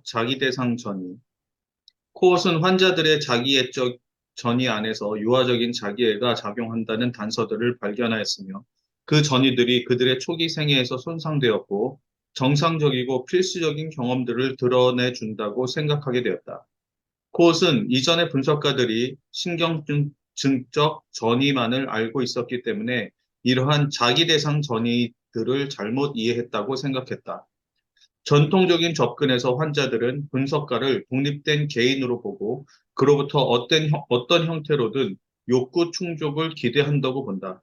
자기 대상 전이. 코엇은 환자들의 자기애적 전이 안에서 유아적인 자기애가 작용한다는 단서들을 발견하였으며 그 전이들이 그들의 초기 생애에서 손상되었고 정상적이고 필수적인 경험들을 드러내 준다고 생각하게 되었다. 코엇은 이전의 분석가들이 신경증적 전이만을 알고 있었기 때문에 이러한 자기 대상 전이들을 잘못 이해했다고 생각했다. 전통적인 접근에서 환자들은 분석가를 독립된 개인으로 보고 그로부터 어떤 형태로든 욕구 충족을 기대한다고 본다.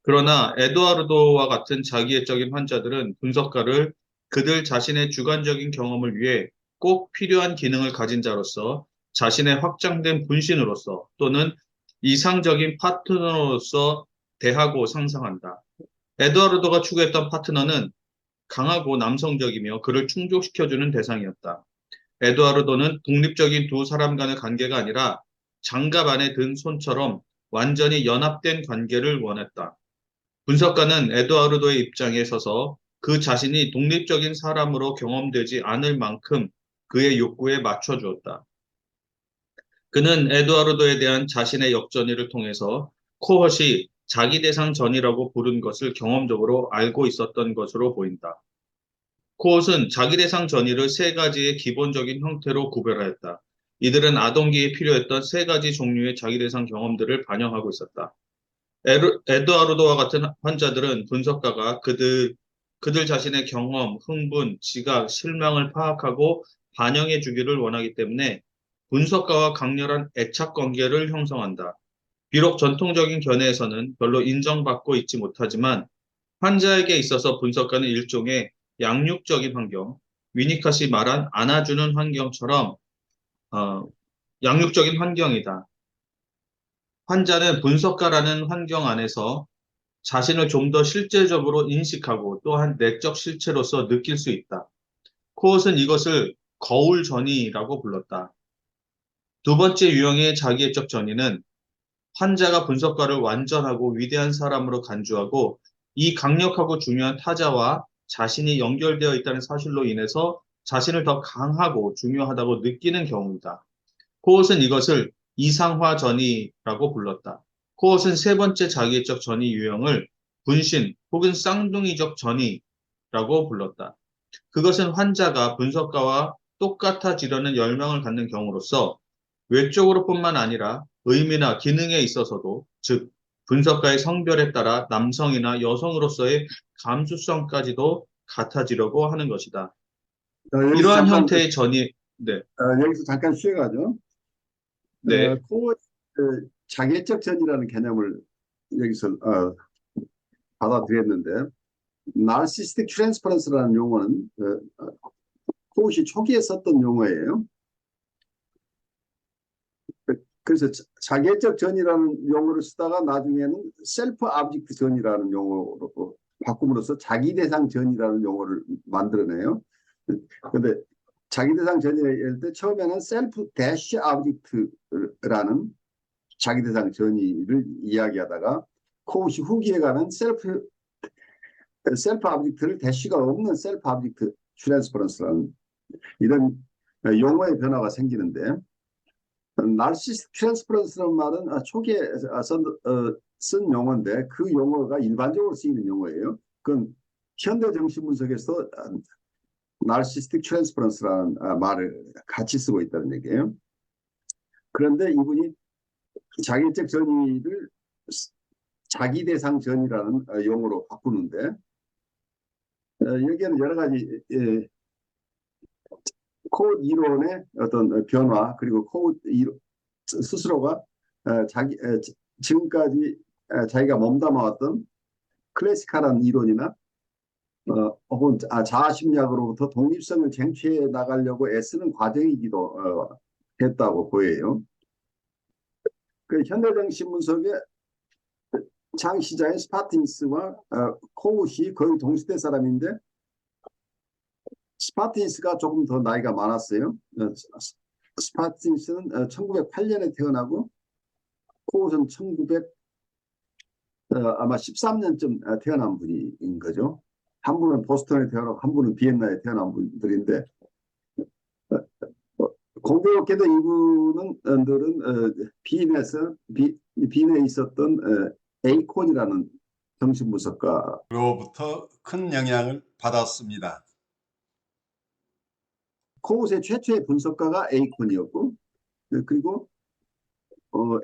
그러나 에드와르도와 같은 자기애적인 환자들은 분석가를 그들 자신의 주관적인 경험을 위해 꼭 필요한 기능을 가진 자로서 자신의 확장된 분신으로서 또는 이상적인 파트너로서 대하고 상상한다. 에드와르도가 추구했던 파트너는 강하고 남성적이며 그를 충족시켜주는 대상이었다. 에드와르도는 독립적인 두 사람 간의 관계가 아니라 장갑 안에 든 손처럼 완전히 연합된 관계를 원했다. 분석가는 에드와르도의 입장에 서서 그 자신이 독립적인 사람으로 경험되지 않을 만큼 그의 욕구에 맞춰주었다. 그는 에드와르도에 대한 자신의 역전의를 통해서 코헛이 자기 대상 전이라고 부른 것을 경험적으로 알고 있었던 것으로 보인다. 코헛은 자기 대상 전이를 세 가지의 기본적인 형태로 구별하였다. 이들은 아동기에 필요했던 세 가지 종류의 자기 대상 경험들을 반영하고 있었다. 에드와르도와 같은 환자들은 분석가가 그들 자신의 경험, 흥분, 지각, 실망을 파악하고 반영해 주기를 원하기 때문에 분석가와 강렬한 애착 관계를 형성한다. 비록 전통적인 견해에서는 별로 인정받고 있지 못하지만 환자에게 있어서 분석가는 일종의 양육적인 환경, 위니컷이 말한 안아주는 환경처럼 어, 양육적인 환경이다. 환자는 분석가라는 환경 안에서 자신을 좀 더 실제적으로 인식하고 또한 내적 실체로서 느낄 수 있다. 코엇은 이것을 거울 전이라고 불렀다. 두 번째 유형의 자기애적 전이는 환자가 분석가를 완전하고 위대한 사람으로 간주하고 이 강력하고 중요한 타자와 자신이 연결되어 있다는 사실로 인해서 자신을 더 강하고 중요하다고 느끼는 경우이다. 코엇은 이것을 이상화 전이라고 불렀다. 코엇은 세 번째 자기애적 전이 유형을 분신 혹은 쌍둥이적 전이라고 불렀다. 그것은 환자가 분석가와 똑같아지려는 열망을 갖는 경우로서 외적으로뿐만 아니라 의미나 기능에 있어서도, 즉 분석가의 성별에 따라 남성이나 여성으로서의 감수성까지도 같아지려고 하는 것이다. 여기서 이러한 잠깐 형태의 전이, 네, 여기서 잠깐 쉬어가죠. 네, 코어 자기애적 전이라는 개념을 여기서 받아들였는데 나르시스틱 트랜스퍼런스라는 용어는 코엇이 초기에 썼던 용어예요. 그래서 자기애적 전이라는 용어를 쓰다가 나중에는 셀프 아브젝트 전이라는 용어로 바꿈으로써 자기 대상 전이라는 용어를 만들어내요. 근데 자기 대상 전이를 때 처음에는 셀프 대시 아브젝트라는 자기 대상 전이를 이야기하다가 코웃이 후기에 가는 셀프 아브젝트를 대시가 없는 셀프 아브젝트 트랜스퍼런스라는 이런 용어의 변화가 생기는데 나르시스틱 트랜스퍼런스라는 말은 초기에 쓴 용어인데 그 용어가 일반적으로 쓰이는 용어예요. 그건 현대 정신분석에서 나르시스틱 트랜스퍼런스라는 말을 같이 쓰고 있다는 얘기예요. 그런데 이분이 자기적 전이를 자기 대상 전이라는 용어로 바꾸는데 여기에는 여러 가지 코드 이론의 어떤 변화 그리고 코드 스스로가 지금까지 자기가 몸담아왔던 클래식한 이론이나 혹은 자아심리학으로부터 독립성을 쟁취해 나가려고 애쓰는 과정이기도 했다고 보여요. 그 현대정신분석의 창시자인 스파틴스와 코웃이 거의 동시대 사람인데 스파틴스가 조금 더 나이가 많았어요. 스파틴스는 1908년에 태어나고 코웃은 1900 아마 13년쯤 태어난 분인 거죠. 한 분은 보스턴에 태어나고 한 분은 비엔나에 태어난 분들인데 공교롭게도 이분들은 빈에 있었던 에이콘이라는 정신분석가 로부터 큰 영향을 받았습니다. 코봇의 최초의 분석가가 에이콘이었고, 그리고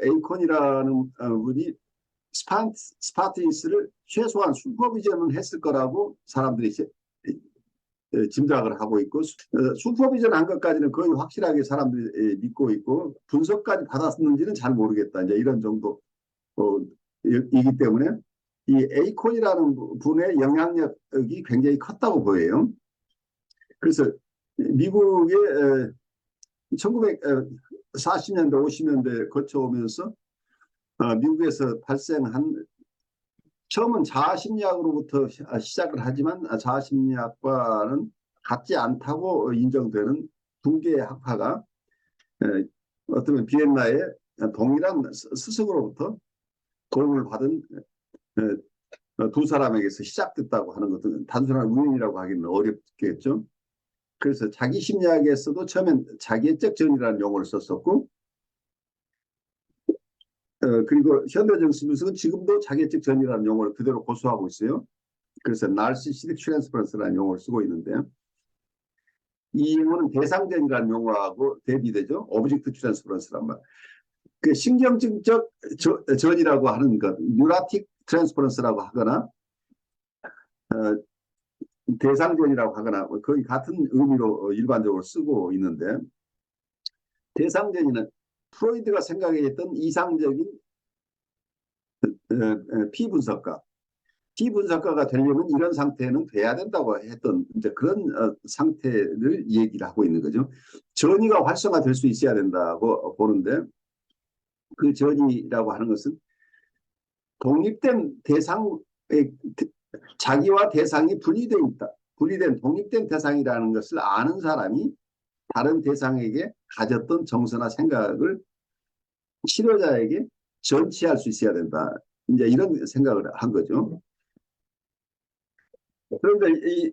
에이콘이라는 분이 스파티스를 최소한 슈퍼비전은 했을 거라고 사람들이 짐작을 하고 있고, 슈퍼비전 한 것까지는 거의 확실하게 사람들이 믿고 있고, 분석까지 받았는지는 잘 모르겠다. 이제 이런 정도 이기 때문에 이 에이콘이라는 분의 영향력이 굉장히 컸다고 보여요. 그래서 미국의 1940년대, 50년대 거쳐오면서 미국에서 발생한 처음은 자아심리학으로부터 시작을 하지만 자아심리학과는 같지 않다고 인정되는 두 개의 학파가 어쩌면 비엔나의 동일한 스승으로부터 도움을 받은 두 사람에게서 시작됐다고 하는 것은 단순한 우연이라고 하기는 어렵겠죠. 그래서 자기 심리학에서도 처음엔 자기애적 전이라는 용어를 썼었고, 그리고 현대정신분석은 지금도 자기애적 전이라는 용어를 그대로 고수하고 있어요. 그래서 narcissistic transference라는 용어를 쓰고 있는데, 이 용어는 대상전이라는 용어하고 대비되죠. object transference란 말. 그 신경증적 전이라고 하는 것, neurotic transference라고 하거나 대상전이라고 하거나 거의 같은 의미로 일반적으로 쓰고 있는데, 대상전이는 프로이드가 생각했던 이상적인 피분석가, 피분석가가 되려면 이런 상태는 돼야 된다고 했던 이제 그런 상태를 얘기를 하고 있는 거죠. 전이가 활성화될 수 있어야 된다고 보는데, 그 전이라고 하는 것은 독립된 대상의 자기와 대상이 분리되어 있다. 분리된 독립된 대상이라는 것을 아는 사람이 다른 대상에게 가졌던 정서나 생각을 치료자에게 전치할 수 있어야 된다. 이제 이런 생각을 한 거죠. 그런데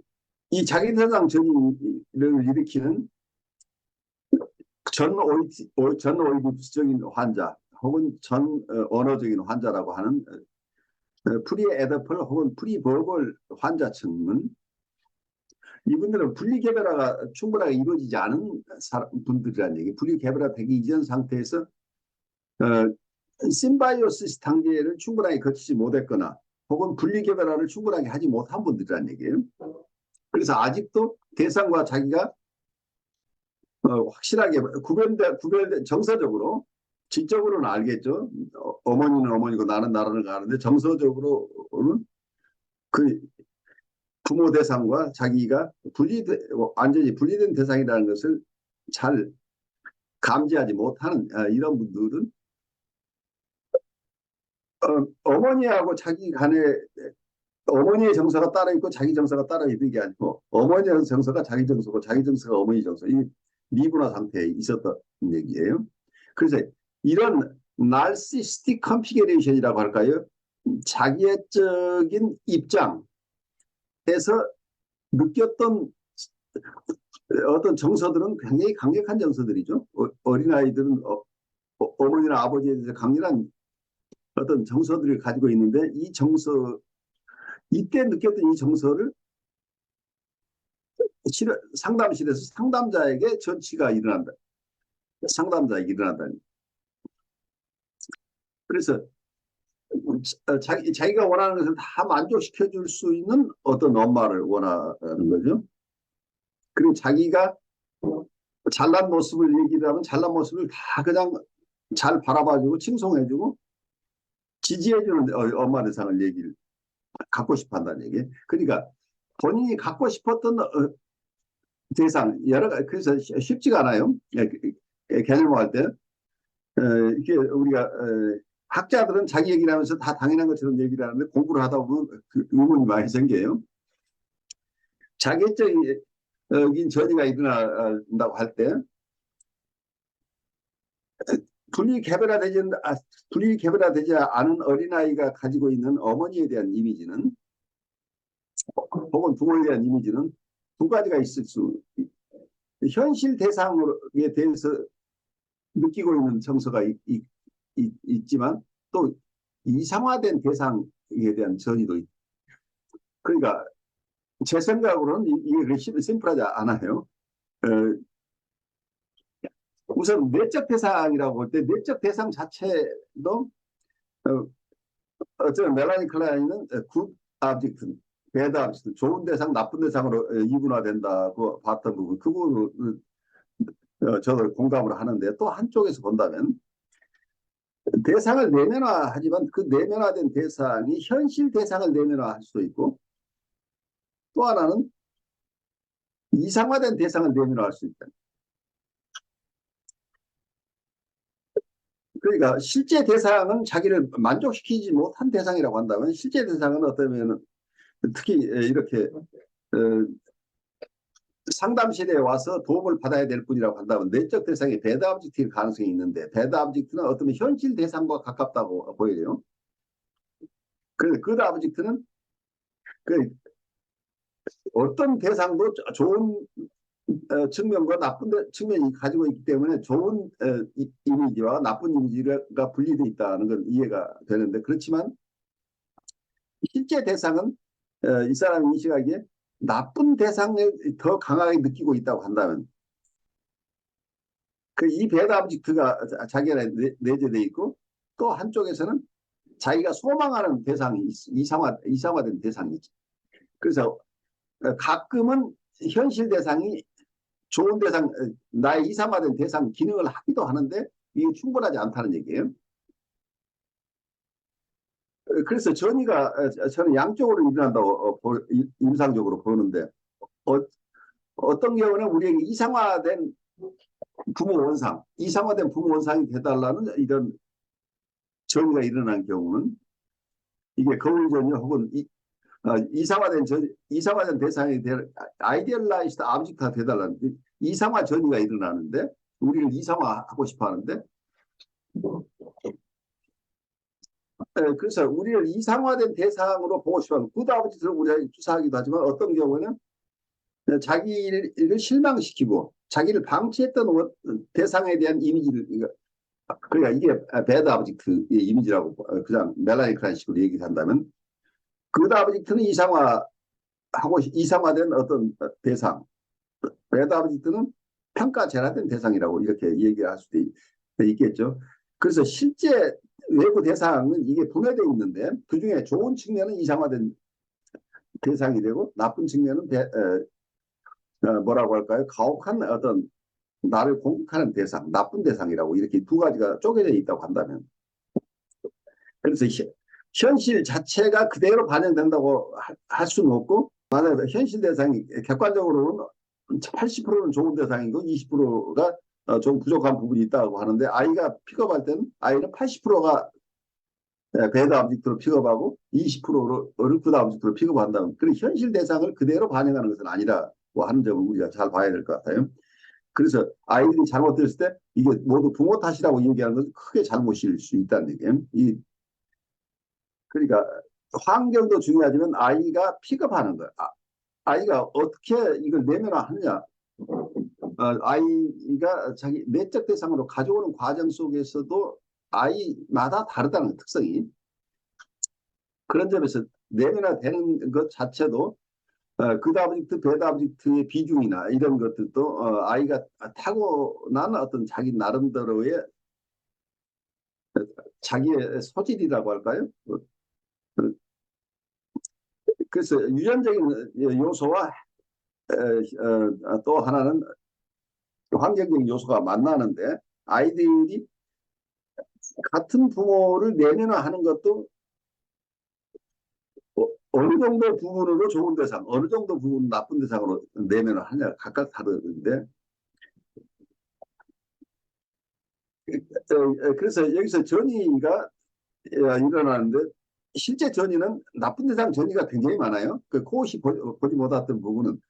이 자기대상 전이를 일으키는 전오이디적인 환자 혹은 전 언어적인 환자라고 하는 프리에더펄 혹은 프리버벌 환자층은 이분들은 분리개별화가 충분하게 이루어지지 않은 분들이라는 얘기. 분리개별화 되기 이전 상태에서 심바이오시스 단계를 충분하게 거치지 못했거나 혹은 분리개별화를 충분하게 하지 못한 분들이라는 얘기예요. 그래서 아직도 대상과 자기가 확실하게 구별된 정서적으로, 지적으로는 알겠죠. 어머니는 어머니고 나는 나를 가는데 정서적으로는 그 부모 대상과 자기가 완전히 분리된 대상이라는 것을 잘 감지하지 못하는 이런 분들은 어머니하고 자기 간에 어머니의 정서가 따로 있고 자기 정서가 따로 있는 게 아니고 어머니의 정서가 자기 정서고 자기 정서가 어머니 정서, 이 미분화 상태에 있었던 얘기예요. 그래서 이런 narcissistic configuration이라고 할까요? 자기애적인 입장에서 느꼈던 어떤 정서들은 굉장히 강력한 정서들이죠. 어린아이들은 어머니나 아버지에 대해서 강렬한 어떤 정서들을 가지고 있는데, 이 정서, 이때 느꼈던 이 정서를 상담실에서 상담자에게 전치가 일어난다. 상담자에게 일어난다. 그래서 자기가 원하는 것을 다 만족시켜 줄 수 있는 어떤 엄마를 원하는 거죠. 그리고 자기가 잘난 모습을 얘기를 하면 잘난 모습을 다 그냥 잘 바라봐주고 칭송해주고 지지해주는 엄마 대상을 얘기를 갖고 싶어 한다는 얘기. 그러니까 본인이 갖고 싶었던 대상, 여러 가지, 그래서 쉽지가 않아요. 개념화할 때. 이게 우리가 학자들은 자기 얘기를 하면서 다 당연한 것처럼 얘기를 하는데 공부를 하다 보면 그 의문이 많이 생겨요. 자기적인 전이가 일어난다고 할 때 분리개별화되지 않은 어린아이가 가지고 있는 어머니에 대한 이미지는 혹은 부모에 대한 이미지는 두 가지가 있을 수 현실 대상에 대해서 느끼고 있는 정서가 있지만 또 이상화된 대상에 대한 전이도 있. 그러니까 제 생각으로는 이게 그렇게 심플하지 않아요. 우선 내적 대상이라고 볼 때 내적 대상 자체도 어쩌면 멜라니 클라인은 굿 아브젝트, 배드 아브젝트, 좋은 대상, 나쁜 대상으로 이분화된다고 봤던 부분, 그 부분을 저도 공감을 하는데 또 한쪽에서 본다면 대상을 내면화하지만 그 내면화된 대상이 현실 대상을 내면화할 수도 있고 또 하나는 이상화된 대상을 내면화할 수 있다. 그러니까 실제 대상은 자기를 만족시키지 못한 대상이라고 한다면 실제 대상은 어떠면 특히 이렇게 상담실에 와서 도움을 받아야 될 뿐이라고 한다면 내적 대상이 배드 오브젝트일 가능성이 있는데 배드 오브젝트는 어떤 현실 대상과 가깝다고 보여요. 그런데 굿 오브젝트는 그 어떤 대상도 좋은 측면과 나쁜 측면이 가지고 있기 때문에 좋은 이미지와 나쁜 이미지가 분리되어 있다는 건 이해가 되는데 그렇지만 실제 대상은 이 사람이 인식하기에 나쁜 대상을 더 강하게 느끼고 있다고 한다면 그 이 배드 오브젝트가 자기가 내재되어 있고 또 한쪽에서는 자기가 소망하는 대상이 이상화된 대상이 있죠. 그래서 가끔은 현실 대상이 좋은 대상, 나의 이상화된 대상 기능을 하기도 하는데 이게 충분하지 않다는 얘기예요. 그래서 전이가 저는 양쪽으로 일어난다고 임상적으로 보는데 어떤 경우는 우리에게 이상화된 부모 원상, 이상화된 부모 원상이 되달라는 이런 전이가 일어난 경우는 이게 거울전이 혹은 이상화된 대상이 아이디얼라이즈드 아브젝트가 되달라는 이상화 전이가 일어나는데 우리를 이상화하고 싶어 하는데 그래서 우리를 이상화된 대상으로 보고 싶어 하는 굿 아브젝트를 우리가 투사하기도 하지만 어떤 경우는 자기를 실망시키고 자기를 방치했던 대상에 대한 이미지를 그러니까 이게 배드 아브젝트의 이미지라고 그냥 멜라니 클라인식으로 얘기한다면 굿 아브젝트는 이상화된 어떤 대상, 배드 아브젝트는 평가절하된 대상이라고 이렇게 얘기할 수도 있겠죠. 그래서 실제 외부 대상은 이게 분해되어 있는데 그중에 좋은 측면은 이상화된 대상이 되고 나쁜 측면은 뭐라고 할까요? 가혹한 어떤 나를 공격하는 대상, 나쁜 대상이라고 이렇게 두 가지가 쪼개져 있다고 한다면 그래서 현실 자체가 그대로 반영된다고 할 수는 없고 만약에 현실 대상이 객관적으로는 80%는 좋은 대상이고 20%가 좀 부족한 부분이 있다고 하는데 아이가 픽업할 때는 아이는 80%가 배드 오브젝트로 픽업하고 20%를 굿 오브젝트로 픽업한다면 그런 현실 대상을 그대로 반영하는 것은 아니라고 하는 점을 우리가 잘 봐야 될 것 같아요. 그래서 아이들이 잘못됐을 때 이게 모두 부모 탓이라고 얘기하는 것은 크게 잘못일 수 있다는 얘기예요. 그러니까 환경도 중요하지만 아이가 픽업하는 거예요. 아이가 어떻게 이걸 내면화하느냐. 아이가 자기 내적 대상으로 가져오는 과정 속에서도 아이마다 다르다는 특성이 그런 점에서 내면화되는 것 자체도 굿 오브젝트, 배드 오브젝트의 비중이나 이런 것들도 아이가 타고난 어떤 자기 나름대로의 자기의 소질이라고 할까요? 그래서 유전적인 요소와 또 하나는 환경적인 요소가 만나는데 아이들이 같은 부모를 내면화하는 것도 어느 정도 부분으로 좋은 대상, 어느 정도 부분 나쁜 대상으로 내면화하냐 각각 다르는데 그래서 여기서 전이가 일어나는데 실제 전이는 나쁜 대상 전이가 굉장히 많아요. 그 코엇이 보지 못했던 부분은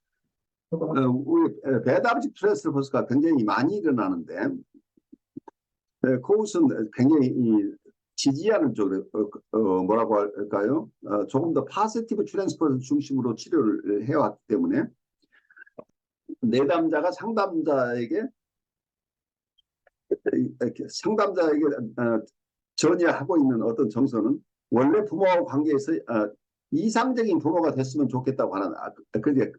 우리 배드 오브젝트 트랜스퍼 버스가 굉장히 많이 일어나는데 코엇은 굉장히 지지하는 쪽으로 뭐라고 할까요? 조금 더 파지티브 트랜스퍼 중심으로 치료를 해왔기 때문에 내담자가 상담자에게 전이하고 있는 어떤 정서는 원래 부모와 관계에서 이상적인 부모가 됐으면 좋겠다고 하는 그게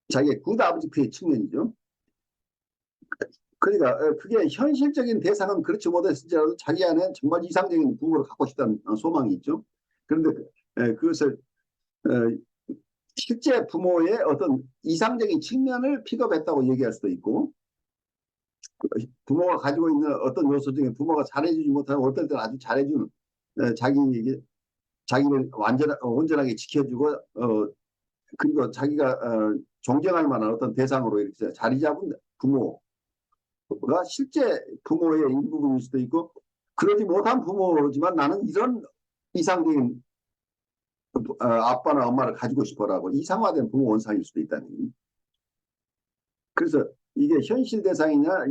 자기의 굿 아버지의 측면이죠. 그러니까 그게 현실적인 대상은 그렇지 못했을지라도 자기 안에 정말 이상적인 부모를 갖고 싶다는 소망이 있죠. 그런데 그것을 실제 부모의 어떤 이상적인 측면을 픽업했다고 얘기할 수도 있고, 부모가 가지고 있는 어떤 요소 중에 부모가 잘해주지 못하고 어떨 때는 아주 잘해주는 자기를 온전하게 지켜주고 그리고 자기가 존경할 만한 어떤 대상으로 이렇게 자리 잡은 부모가 실제 부모의 일부분일 수도 있고, 그러지 못한 부모지만 나는 이런 이상적인 아빠나 엄마를 가지고 싶어라고 이상화된 부모 원상일 수도 있다는 얘기. 그래서 이게 현실 대상이냐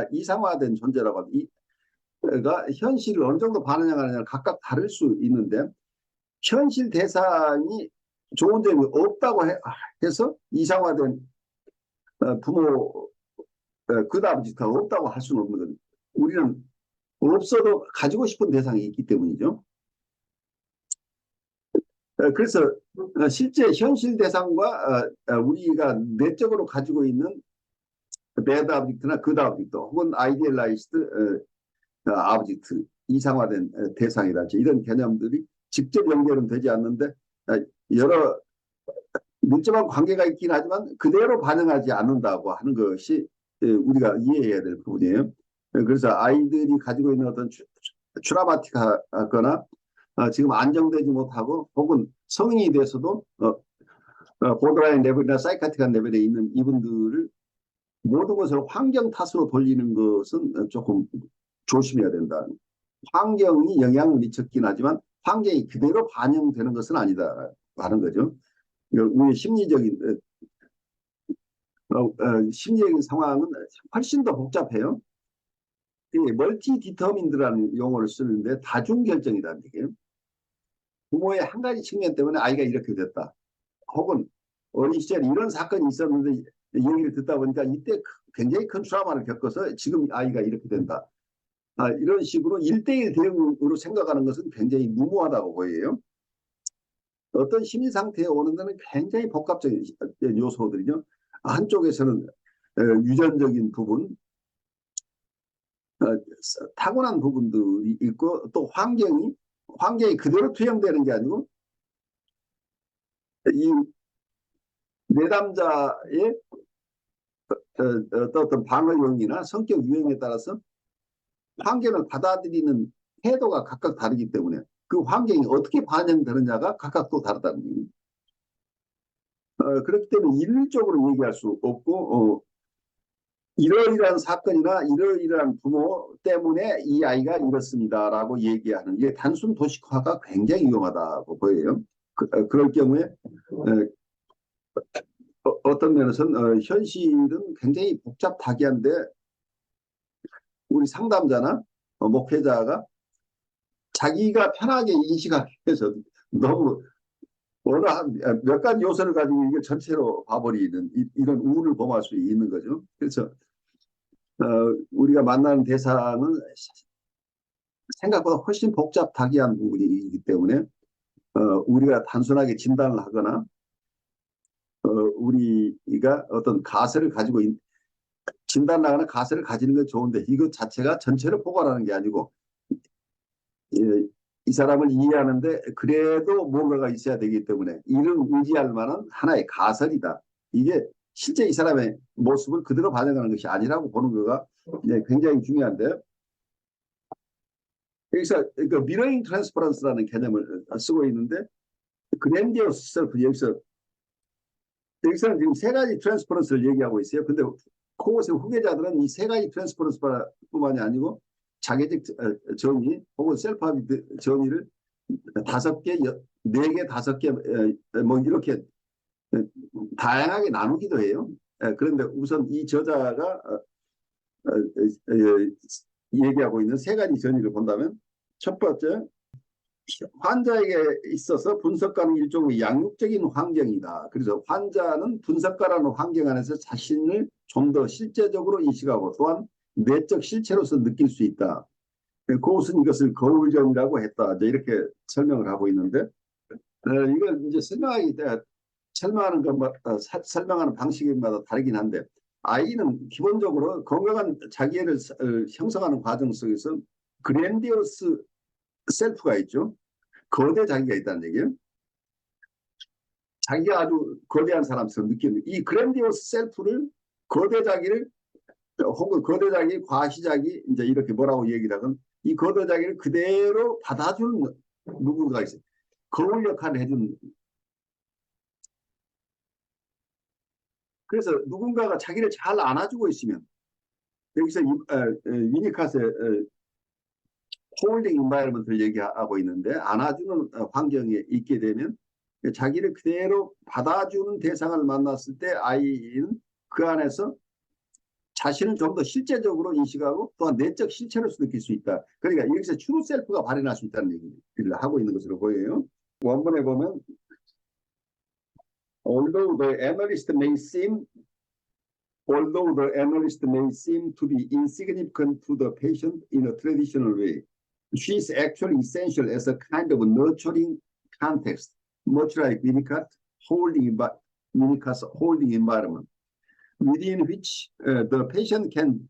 이상화된 존재라고 하면 가 현실을 어느 정도 반영하느냐 각각 다를 수 있는데, 현실 대상이 좋은 점이 없다고 해서 이상화된 부모 그다음부터 없다고 할 수는 없는 거죠. 우리는 없어도 가지고 싶은 대상이 있기 때문이죠. 그래서 실제 현실 대상과 우리가 내적으로 가지고 있는 배드 아브젝트나 그드 아브젝트 혹은 아이디얼라이즈드 아브젝트 이상화된 대상이랄지 이런 개념들이 직접 연결은 되지 않는데 여러 밀접한 관계가 있긴 하지만 그대로 반응하지 않는다고 하는 것이 우리가 이해해야 될 부분이에요. 그래서 아이들이 가지고 있는 어떤 트라우마틱하거나 지금 안정되지 못하고 혹은 성인이 돼서도 보드라인 레벨이나 사이카틱한 레벨에 있는 이분들을 모든 것을 환경 탓으로 돌리는 것은 조금 조심해야 된다. 환경이 영향을 미쳤긴 하지만 환경이 그대로 반영되는 것은 아니다 하는 거죠. 우리 심리적인 상황은 훨씬 더 복잡해요. 멀티 디터민드라는 용어를 쓰는데 다중 결정이라는 얘기예요. 부모의 한 가지 측면 때문에 아이가 이렇게 됐다. 혹은 어린 시절에 이런 사건이 있었는데 얘기를 듣다 보니까 이때 굉장히 큰 트라우마를 겪어서 지금 아이가 이렇게 된다. 이런 식으로 1대1 대응으로 생각하는 것은 굉장히 무모하다고 보여요. 어떤 심리 상태에 오는 데는 굉장히 복합적인 요소들이죠. 한쪽에서는 유전적인 부분, 타고난 부분들이 있고 또 환경이 그대로 투영되는 게 아니고 이 내담자의 어떤 방어 요인이나 성격 유형에 따라서 환경을 받아들이는 태도가 각각 다르기 때문에 그 환경이 어떻게 반영되느냐가 각각 또 다르다는 얘기예요. 그렇기 때문에 일률적으로 얘기할 수 없고 이러이러한 사건이나 이러이러한 부모 때문에 이 아이가 이렇습니다라고 얘기하는 이게 단순 도식화가 굉장히 위험하다고 보여요. 그럴 경우에 어떤 면에서는 현실은 굉장히 복잡하기한데 우리 상담자나 목회자가 자기가 편하게 인식하기 위해서 너무 어느 몇 가지 요소를 가지고 이게 전체로 봐버리는 이런 우울을 범할 수 있는 거죠. 그래서 우리가 만나는 대상은 생각보다 훨씬 복잡하기한 부분이기 때문에 우리가 단순하게 진단을 하거나 우리가 어떤 가설을 가지고 진단을 하거나 가설을 가지는 건 좋은데 이것 자체가 전체를 포괄하는 게 아니고 이 사람을 이해하는데 그래도 뭔가가 있어야 되기 때문에 이를 의지할 만한 하나의 가설이다. 이게 실제 이 사람의 모습을 그대로 반영하는 것이 아니라고 보는 거가 굉장히 중요한데요. 여기서 그 미러잉 트랜스퍼런스라는 개념을 쓰고 있는데 그랜디오스 셀프 여기서는 지금 세 가지 트랜스퍼런스를 얘기하고 있어요. 근데 코고스의 후계자들은 이 세 가지 트랜스퍼런스뿐만이 아니고 자기적 정의 혹은 셀프 정의를 5개, 4개, 5개 뭐 이렇게 다양하게 나누기도 해요. 그런데 우선 이 저자가 얘기하고 있는 세 가지 정의를 본다면 첫 번째 환자에게 있어서 분석가는 일종의 양육적인 환경이다. 그래서 환자는 분석가라는 환경 안에서 자신을 좀 더 실제적으로 인식하고 또한 내적 실체로서 느낄 수 있다. 그것은 이것을 거울점이라고 했다. 이렇게 설명을 하고 있는데, 이걸 이제 설명하는 것마다 설명하는 방식마다 다르긴 한데, 아이는 기본적으로 건강한 자기애를 형성하는 과정 속에서 그랜디오스 셀프가 있죠. 거대 자기가 있다는 얘기예요. 자기가 아주 거대한 사람처럼 느끼는 이 그랜디오스 셀프를 거대 자기를 혹은 거대 자기, 과시 자기 이제 이렇게 뭐라고 얘기를 하건 이 거대 자기를 그대로 받아주는 누군가 있어요. 거울 역할을 해주는. 그래서 누군가가 자기를 잘 안아주고 있으면 여기서 위니카스의 홀딩 인바이러먼트를 얘기하고 있는데 안아주는 환경에 있게 되면 자기를 그대로 받아주는 대상을 만났을 때 아이는 그 안에서 자신을 좀 더 실제적으로 인식하고 또한 내적 실체로서 느낄 수 있다. 그러니까 여기서 트루 셀프가 발현할 수 있다는 얘기를 하고 있는 것으로 보여요. 원본에 보면 although the analyst may seem to be insignificant to the patient in a traditional way, she is actually essential as a kind of nurturing context, much like Winnicott's holding environment, within which the patient can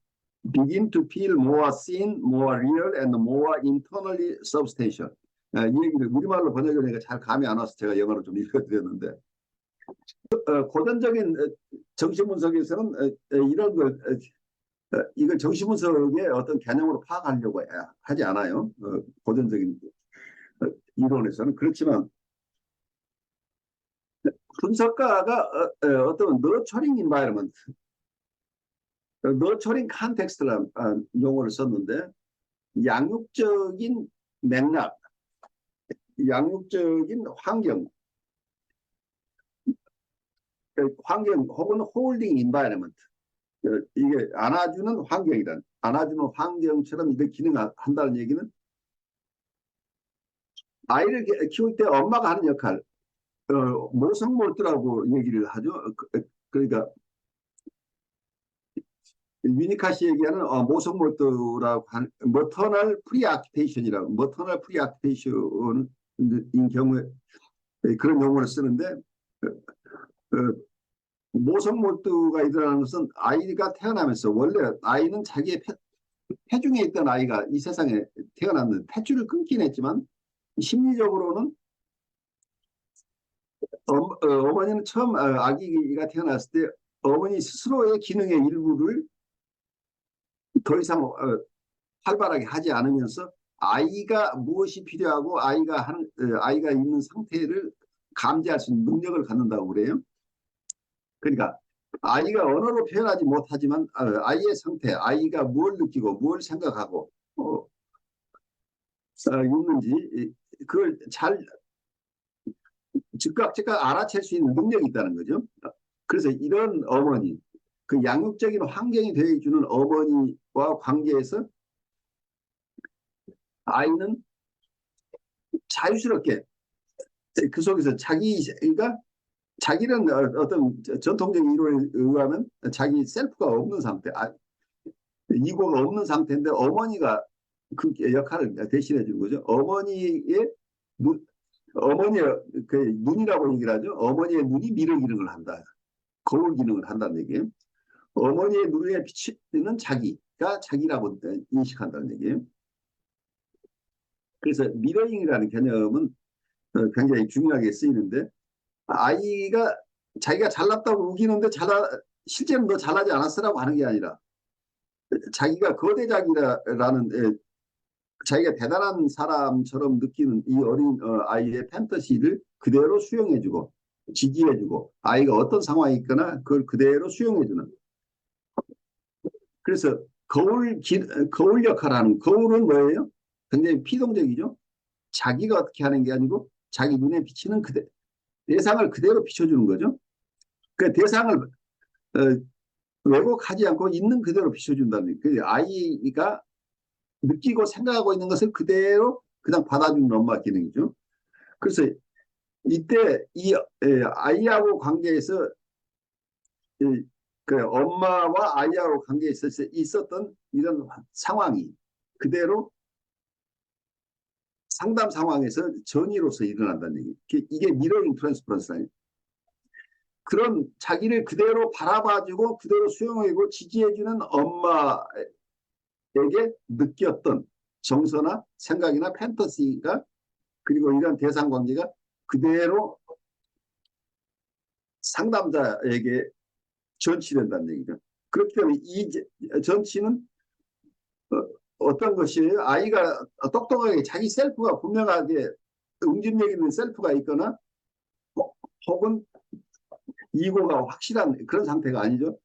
begin to feel more seen, more real, and more internally substantial. 이 얘기를 우리말로 번역하니까 잘 감이 안 와서 제가 영어로 좀 읽어드렸는데, 고전적인 정신분석에서는 이런 걸 이걸 정신분석의 어떤 개념으로 파악하려고 하지 않아요. 고전적인 이론에서는. 그렇지만 분석가가 어떤 너처링 인바이러먼트, 너처링 컨텍스트라는 용어를 썼는데 양육적인 맥락, 양육적인 환경 혹은 홀딩 인바이러먼트, 이게 안아주는 환경이란 안아주는 환경처럼 이렇게 기능한다는 얘기는 아이를 키울 때 엄마가 하는 역할, 모성몰두라고 얘기를 하죠. 그러니까 위니카시 얘기하는 모성몰두라고 하는 머터널 프리아키테이션이라고, 머터널 프리아키테이션인 경우에 그런 용어를 쓰는데 모성몰두가 일어나는 것은 아이가 태어나면서 원래 아이는 자기의 폐중에 있던 아이가 이 세상에 태어났는데 폐줄을 끊긴 했지만 심리적으로는 어머니는 처음 아기가 태어났을 때 어머니 스스로의 기능의 일부를 더 이상 활발하게 하지 않으면서 아이가 무엇이 필요하고 아이가 있는 상태를 감지할 수 있는 능력을 갖는다고 그래요. 그러니까 아이가 언어로 표현하지 못하지만 아이의 상태, 아이가 뭘 느끼고 뭘 생각하고 있는지 그걸 잘 즉각 알아챌 수 있는 능력이 있다는 거죠. 그래서 이런 어머니, 그 양육적인 환경이 되어주는 어머니와 관계에서 아이는 자유스럽게 그 속에서 자기는 어떤 전통적인 이론에 의하면 자기 셀프가 없는 상태, 이고가 없는 상태인데 어머니가 그 역할을 대신해 주는 거죠. 어머니의 그 눈이라고 얘기를 하죠. 어머니의 눈이 미러 기능을 한다. 거울 기능을 한다는 얘기예요. 어머니의 눈에 비치는 자기가 자기라고 인식한다는 얘기예요. 그래서 미러잉이라는 개념은 굉장히 중요하게 쓰이는데 아이가 자기가 잘났다고 우기는데 실제는 너 잘하지 않았으라고 하는 게 아니라 자기가 거대자기라는 자기가 대단한 사람처럼 느끼는 이 어린 아이의 판타시를 그대로 수용해주고 지지해주고 아이가 어떤 상황이 있거나 그걸 그대로 수용해주는. 그래서 거울 역할하는, 거울은 뭐예요? 굉장히 피동적이죠. 자기가 어떻게 하는 게 아니고 자기 눈에 비치는 대상을 그대로 비춰주는 거죠. 그 대상을 왜곡하지 않고 있는 그대로 비춰준다는 거예요. 아이가 느끼고 생각하고 있는 것을 그대로 그냥 받아주는 엄마 기능이죠. 그래서 이때 이 아이하고 관계에서 그 엄마와 아이하고 관계에 있었던 이런 상황이 그대로 상담 상황에서 전이로서 일어난다는 얘기. 이게 미러링 트랜스퍼런스라는 그런 자기를 그대로 바라봐주고 그대로 수용하고 지지해주는 엄마에게 느꼈던 정서나 생각이나 판타지가 그리고 이런 대상 관계가 그대로 상담자에게 전치된다는 얘기죠. 그렇기 때문에 이 전치는 어떤 것이에요? 아이가 똑똑하게 자기 셀프가 분명하게 응집력 있는 셀프가 있거나 혹은 이고가 확실한 그런 상태가 아니죠.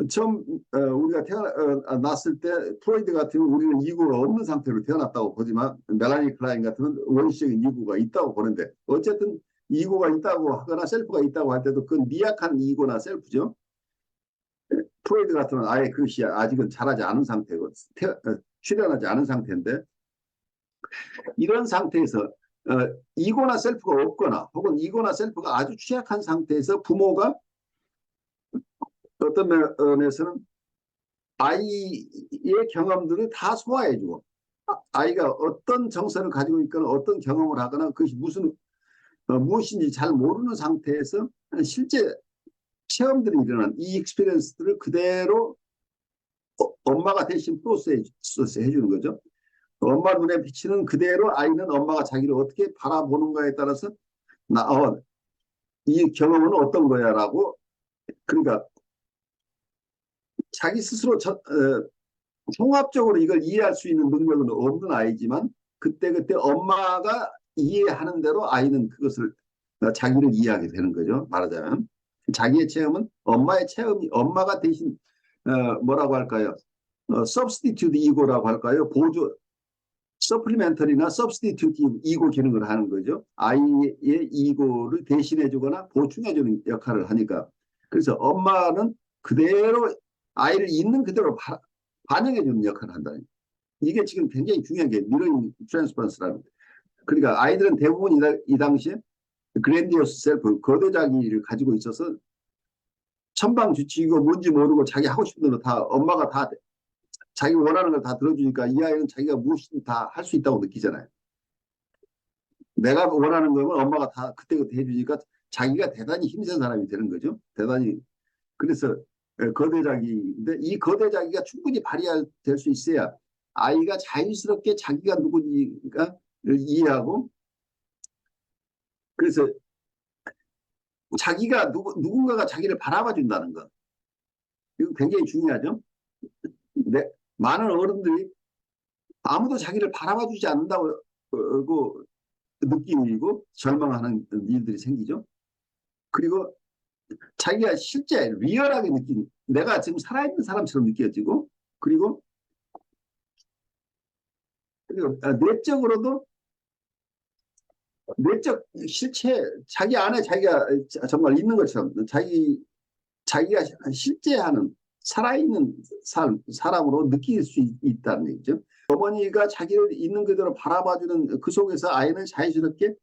처음 우리가 태어났을 때 프로이드 같으면 우리는 이고가 없는 상태로 태어났다고 보지만 멜라니 클라인 같으면 원시적인 이고가 있다고 보는데 어쨌든 이고가 있다고 하거나 셀프가 있다고 할 때도 그건 미약한 이고나 셀프죠. 프로이드 같으면 아예 그것이 아직은 자라지 않은 상태고 출현하지 않은 상태인데 이런 상태에서 이고나 셀프가 없거나 혹은 이고나 셀프가 아주 취약한 상태에서 부모가 어떤 면에서는 아이의 경험들을 다 소화해주고 아이가 어떤 정서를 가지고 있거나 어떤 경험을 하거나 그것이 무엇인지 잘 모르는 상태에서 실제 체험들이 일어난 이 익스피리언스들을 그대로 엄마가 대신 프로세스 해주는 거죠. 엄마 눈에 비치는 그대로 아이는 엄마가 자기를 어떻게 바라보는가에 따라서 이 경험은 어떤 거야 라고 그러니까 자기 스스로 종합적으로 이걸 이해할 수 있는 능력은 없는 아이지만 그때그때 엄마가 이해하는 대로 아이는 그것을 자기를 이해하게 되는 거죠. 말하자면 자기의 체험은 엄마의 체험이 엄마가 대신 뭐라고 할까요? substitute ego라고 할까요? 보조 서플리멘터리나 substitute 이고 기능을 하는 거죠. 아이의 이고를 대신해 주거나 보충해 주는 역할을 하니까. 그래서 엄마는 그대로 아이를 있는 그대로 반영해 주는 역할을 한다는 거예요. 이게 지금 굉장히 중요한 게 미러링 트랜스퍼런스라는 거예요. 그러니까 아이들은 대부분 이 당시에 그랜디어스 셀프, 거대 자기를 가지고 있어서 천방지축이고 뭔지 모르고 자기 하고 싶은 대로 다 엄마가 다 자기 원하는 걸 다 들어주니까 이 아이는 자기가 무엇이든 다 할 수 있다고 느끼잖아요. 내가 원하는 거면 엄마가 다 그때그때 해주니까 자기가 대단히 힘센 사람이 되는 거죠. 대단히. 그래서 거대자기인데 이 거대자기가 충분히 발휘될 수 있어야 아이가 자유스럽게 자기가 누구니까 이해하고 그래서 자기가 누군가가 자기를 바라봐 준다는 것. 이거 굉장히 중요하죠. 많은 어른들이 아무도 자기를 바라봐 주지 않는다고 느끼고 절망하는 일들이 생기죠. 그리고 자기가 실제 리얼하게 내가 지금 살아있는 사람처럼 느껴지고 그리고 내적으로도 내적 실체 자기 안에 자기가 정말 있는 것처럼 자기가 실제 하는 살아있는 사람으로 느낄 수 있다는 얘기죠. 어머니가 자기를 있는 그대로 바라봐주는 그 속에서 아이는 자연스럽게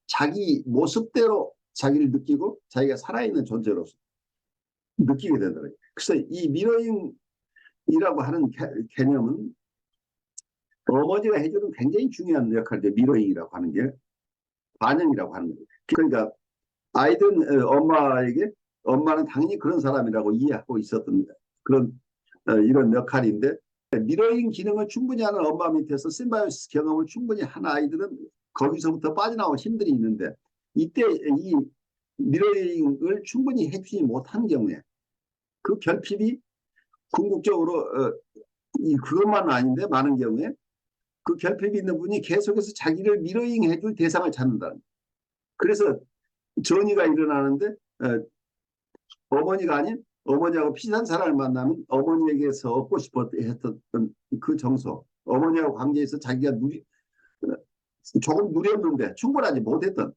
자기 모습대로 자기를 느끼고 자기가 살아있는 존재로서 느끼게 된다는 거예요. 그래서 이 미러잉이라고 하는 개념은 어머니가 해주는 굉장히 중요한 역할이죠. 미러잉이라고 하는 게 반영이라고 하는 거예요. 그러니까 아이들은 엄마는 당연히 그런 사람이라고 이해하고 있었던 그런 이런 역할인데 미러잉 기능을 충분히 하는 엄마 밑에서 심바이오시스 경험을 충분히 한 아이들은 거기서부터 빠져나올 힘들이 있는데 이때 이 미러잉을 충분히 해주지 못한 경우에 그 결핍이 궁극적으로 그것만은 아닌데 많은 경우에 그 결핍이 있는 분이 계속해서 자기를 미러잉 해줄 대상을 찾는다. 그래서 전이가 일어나는데 어머니가 아닌 어머니하고 비슷한 사람을 만나면 어머니에게서 얻고 싶어 했던 그 정서 어머니하고 관계에서 자기가 조금 누렸는데 충분하지 못했던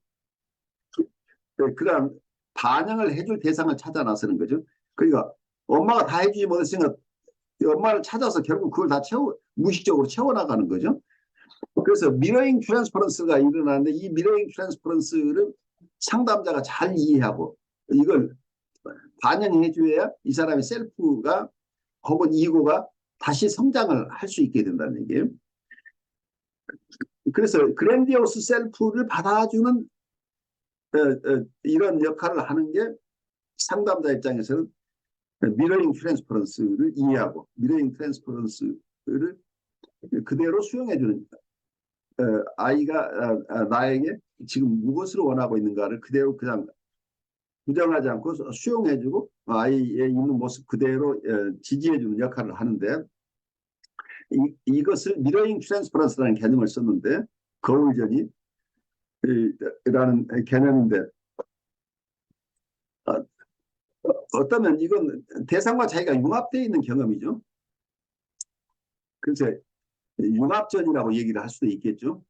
그런 반영을 해줄 대상을 찾아 나서는 거죠. 그러니까 엄마가 다 해주지 못했으니까 엄마를 찾아서 결국 그걸 다 무의식적으로 채워나가는 거죠. 그래서 미러잉 트랜스퍼런스가 일어나는데 이 미러잉 트랜스퍼런스를 상담자가 잘 이해하고 이걸 반영해 줘야 이 사람의 셀프가 혹은 이고가 다시 성장을 할 수 있게 된다는 얘기예요. 그래서 그랜디오스 셀프를 받아주는 이런 역할을 하는 게 상담자 입장에서는 미러잉 트랜스퍼런스를 이해하고 미러잉 트랜스퍼런스를 그대로 수용해주는 아이가 나에게 지금 무엇을 원하고 있는가를 그대로 그냥 부정하지 않고 수용해주고 아이의 있는 모습 그대로 지지해주는 역할을 하는데 이것을 미러잉 트랜스퍼런스라는 개념을 썼는데 거울전이 라는 개념인데 어쩌면 이건 대상과 자기가 융합되어 있는 경험이죠. 그래서 융합전이라고 얘기를 할 수도 있겠죠.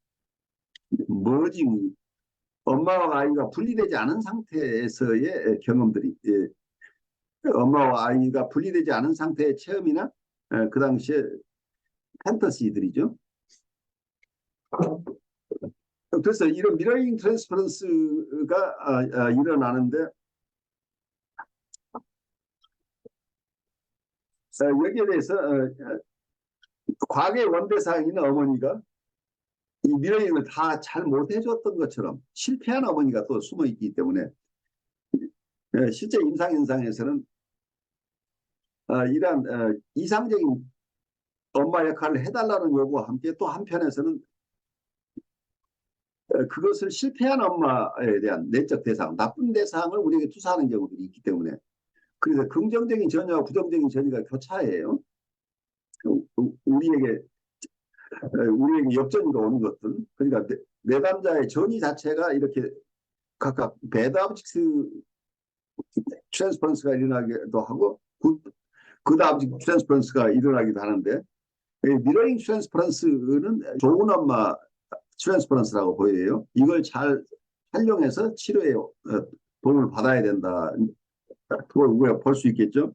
머징, 엄마와 아이가 분리되지 않은 상태에서의 경험들이 엄마와 아이가 분리되지 않은 상태의 체험이나 그 당시에 판타시들이죠. 그래서 이런 미러잉 트랜스퍼런스가 일어나는데 여기에 대해서 과거의 원대상인 어머니가 이 미러잉을 다 잘 못해줬던 것처럼 실패한 어머니가 또 숨어 있기 때문에 실제 임상현상에서는 이러한 이상적인 엄마 역할을 해달라는 요구와 함께 또 한편에서는 그것을 실패한 엄마에 대한 내적 대상, 나쁜 대상을 우리에게 투사하는 경우들이 있기 때문에 그래서 긍정적인 전이와 부정적인 전이가 교차해요. 우리에게 역전으로 오는 것들. 그러니까 내담자의 전이 자체가 이렇게 각각 배드 오브젝트 트랜스퍼런스가 일어나기도 하고 굿 오브젝트 트랜스퍼런스가 일어나기도 하는데 미러잉 트랜스퍼런스는 좋은 엄마 트랜스퍼런스라고 보여요. 이걸 잘 활용해서 치료에 도움을 받아야 된다. 그걸 우리가 볼 수 있겠죠.